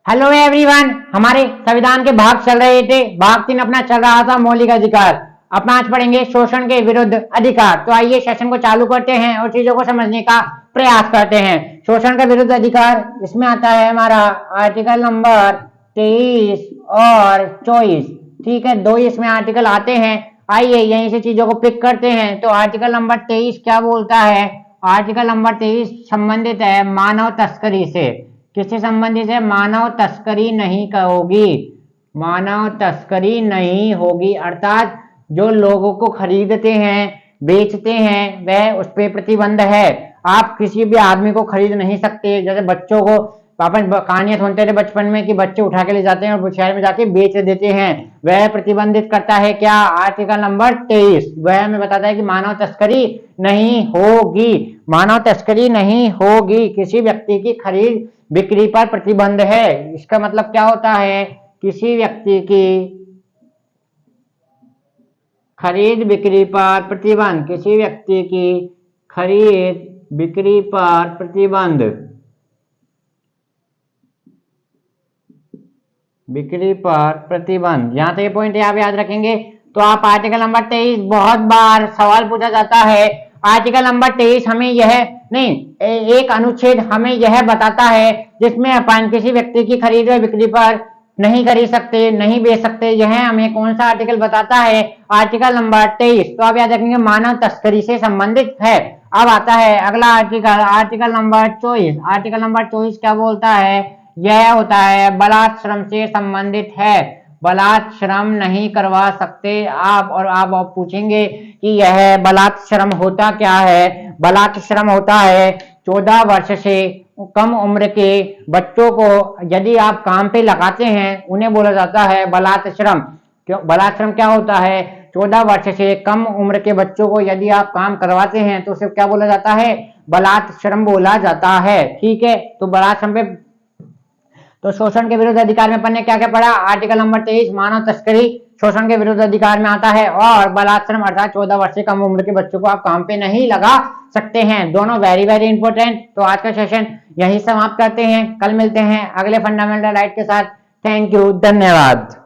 Hello everyone, हमारे संविधान के भाग चल रहे थे। भाग 3 अपना चल रहा था मौलिक अधिकार। अपना आज पढ़ेंगे शोषण के विरुद्ध अधिकार। तो आइए सेशन को चालू करते हैं और चीजों को समझने का प्रयास करते हैं। शोषण का विरुद्ध अधिकार इसमें आता है हमारा आर्टिकल नंबर 23 और 24। ठीक है, दो इसमें आर्टिकल आते हैं। आइए यहीं से चीजों को पिक करते हैं। तो आर्टिकल नंबर 23 क्या बोलता है? आर्टिकल नंबर 23 संबंधित है मानव तस्करी से। किससे संबंधित है? मानव तस्करी नहीं होगी, मानव तस्करी नहीं होगी। अर्थात जो लोगों को खरीदते हैं, बेचते हैं, वह उस पर प्रतिबंध है। आप किसी भी आदमी को खरीद नहीं सकते। जैसे बच्चों को अपन कहानियां सुनते थे बचपन में कि बच्चे उठा के ले जाते हैं और शहर में जाके बेच देते हैं। वह प्रतिबंधित करता है क्या? आर्टिकल नंबर 23 वह हमें बताता है कि मानव तस्करी नहीं होगी, मानव तस्करी नहीं होगी। किसी व्यक्ति की खरीद बिक्री पर प्रतिबंध है। इसका मतलब क्या होता है? किसी व्यक्ति की खरीद बिक्री पर प्रतिबंध, किसी व्यक्ति की खरीद बिक्री पर प्रतिबंध, बिक्री पर प्रतिबंध। यहां तक ये पॉइंट आप याद रखेंगे। तो आप आर्टिकल नंबर 23 बहुत बार सवाल पूछा जाता है। आर्टिकल नंबर 23 हमें यह नहीं, एक अनुच्छेद हमें यह बताता है जिसमें अपन किसी व्यक्ति की खरीद व बिक्री पर नहीं खरीद सकते, नहीं बेच सकते। यह हमें कौन सा आर्टिकल बताता है? Article number 23। तो आप याद रखेंगे मानव तस्करी से संबंधित है। अब आता है अगला article, article number 24। Article number 24 क्या बोलता है? यह होता है बलात् श्रम से संबंधित है। बलात् श्रम नहीं करवा सकते आप। और आप पूछेंगे कि यह बलात् श्रम होता क्या है? बलात् श्रम होता है 14 वर्ष से कम उम्र के बच्चों को यदि आप काम पे लगाते हैं, उन्हें बोला जाता है बलात् श्रम। क्यों बलात् श्रम क्या होता है? 14 वर्ष से कम उम्र के बच्चों को यदि आप काम करवाते हैं तो उसे क्या बोला जाता है? बलात् श्रम बोला जाता है। ठीक है, तो बलात् श्रम पे तो शोषण के विरुद्ध अधिकार में अपन ने क्या क्या पढ़ा? आर्टिकल नंबर 23 मानव तस्करी शोषण के विरुद्ध अधिकार में आता है, और बलात्श्रम अर्थात 14 वर्ष से कम उम्र के बच्चों को आप काम पे नहीं लगा सकते हैं। दोनों वेरी वेरी इंपॉर्टेंट। तो आज का सेशन यही समाप्त करते हैं। कल मिलते हैं अगले फंडामेंटल राइट के साथ। थैंक यू, धन्यवाद।